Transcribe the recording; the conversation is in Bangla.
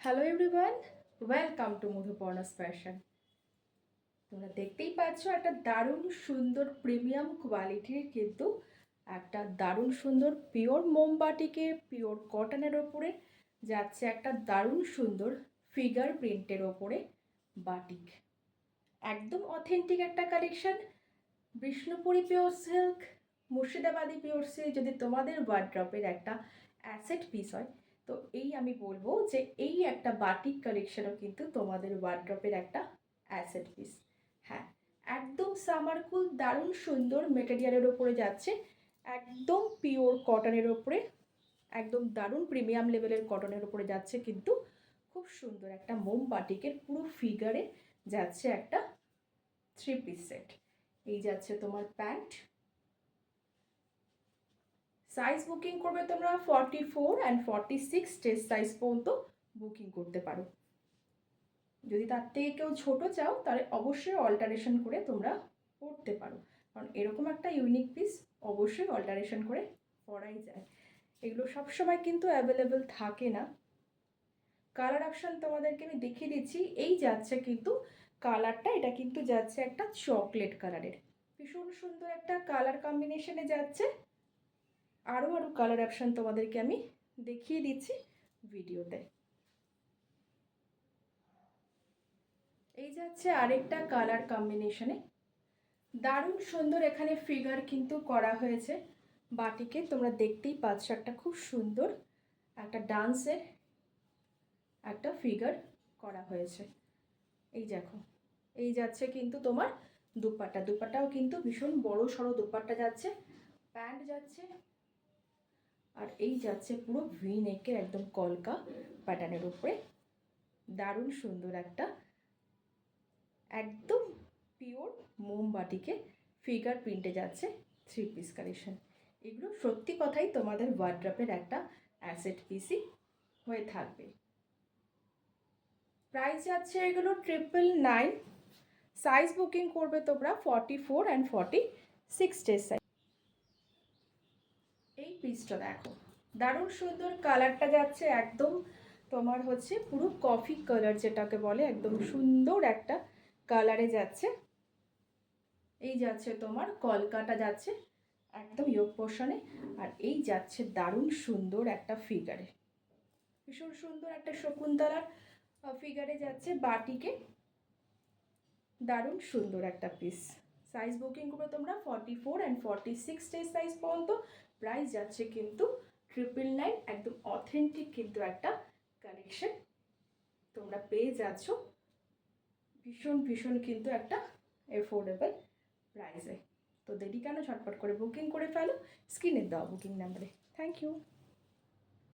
Hello everyone, welcome to Madhuparna's fashion. তোমরা দেখতেই পাচ্ছ একটা দারুণ সুন্দর প্রিমিয়াম কোয়ালিটির কিন্তু একটা দারুণ সুন্দর পিওর মোমবাটিকে পিওর কটনের ওপরে যাচ্ছে একটা দারুণ সুন্দর ফিগার প্রিন্টের ওপরে বাটিক। একদম অথেন্টিক একটা collection. Bishnupuri pure silk, মুর্শিদাবাদি pure silk যদি তোমাদের ওয়ার্ড্রপের একটা অ্যাসেট পিস হয়, তো এই আমি বলবো যে এই একটা বাটিক কালেকশনও কিন্তু তোমাদের ওয়ার্ড্রপের একটা অ্যাসেট পিস। হ্যাঁ, একদম সামার কুল দারুণ সুন্দর মেটেরিয়ালের ওপরে যাচ্ছে, একদম পিওর কটনের ওপরে, একদম দারুণ প্রিমিয়াম লেভেলের কটনের ওপরে যাচ্ছে কিন্তু খুব সুন্দর একটা মোমবাটিকের পুরো ফিগারে যাচ্ছে একটা 3 পিস সেট। এই যাচ্ছে তোমার প্যান্ট। সাইজ বুকিং করবে তোমরা 44 অ্যান্ড 46 চেস্ট সাইজ পর্যন্ত বুকিং করতে পারো। যদি তার থেকে কেউ ছোট চাও তাহলে অবশ্যই অল্টারেশন করে তোমরা পরতে পারো, কারণ এরকম একটা ইউনিক পিস অবশ্যই অল্টারেশন করে পরাই যায়। এগুলো সবসময় কিন্তু অ্যাভেলেবেল থাকে না। কালার অপশান তোমাদেরকে আমি দেখিয়ে দিচ্ছি। এই যাচ্ছে কিন্তু কালারটা, এটা কিন্তু যাচ্ছে একটা চকলেট কালারের, ভীষণ সুন্দর একটা কালার কম্বিনেশনে যাচ্ছে। আরও কালার অপশান তোমাদেরকে আমি দেখিয়ে দিচ্ছি ভিডিওতে। এই যাচ্ছে আরেকটা কালার কম্বিনেশনে, দারুণ সুন্দর এখানে ফিগার কিন্তু করা হয়েছে বাটিকে। তোমরা দেখতেই পাচ্ছ একটা খুব সুন্দর একটা ডান্সের একটা ফিগার করা হয়েছে। এই দেখো, এই যাচ্ছে কিন্তু তোমার দুপাট্টাও কিন্তু ভীষণ বড় সড়ো দুপাট্টা যাচ্ছে, প্যান্ট যাচ্ছে, আর এই যাচ্ছে পুরো ভি নেকের একদম কলকা প্যাটার্নের উপরে দারুণ সুন্দর একটা একদম পিওর মোমবাটিকে ফিগার প্রিন্টে যাচ্ছে 3 পিস কালেকশন। এগুলো সত্যি কথাই তোমাদের ওয়ার্ড্রপের একটা অ্যাসেট পিসই হয়ে থাকবে। প্রাইস যাচ্ছে এগুলো 999। সাইজ বুকিং করবে তোমরা 44 অ্যান্ড 46 ডেজ সাইজ। এই পিসটা দেখো, দারুণ সুন্দর কালারটা যাচ্ছে একদম তোমার হচ্ছে পুরো কফি কালার যেটাকে বলে, একদম সুন্দর একটা কালারে যাচ্ছে। এই যাচ্ছে তোমার কলকাটা যাচ্ছে একদম ইয়োগ পোর্শনে, আর এই যাচ্ছে দারুণ সুন্দর একটা ফিগারে, ভীষণ সুন্দর একটা শকুন্তলার ফিগারে যাচ্ছে বাটিকে, দারুণ সুন্দর একটা পিস। সাইজ বুকিং করবে তোমরা 44 অ্যান্ড 46 ডেজ সাইজ পর্যন্ত। প্রাইস যাচ্ছে কিন্তু 999। একদম অথেন্টিক কিন্তু একটা কালেকশন তোমরা পেয়ে যাচ্ছ ভীষণ কিন্তু একটা এফোর্ডেবল প্রাইসে। তো দেরি কেন, ঝটপট করে বুকিং করে ফেলো স্ক্রিনে দেওয়া বুকিং নাম্বারে। Thank you.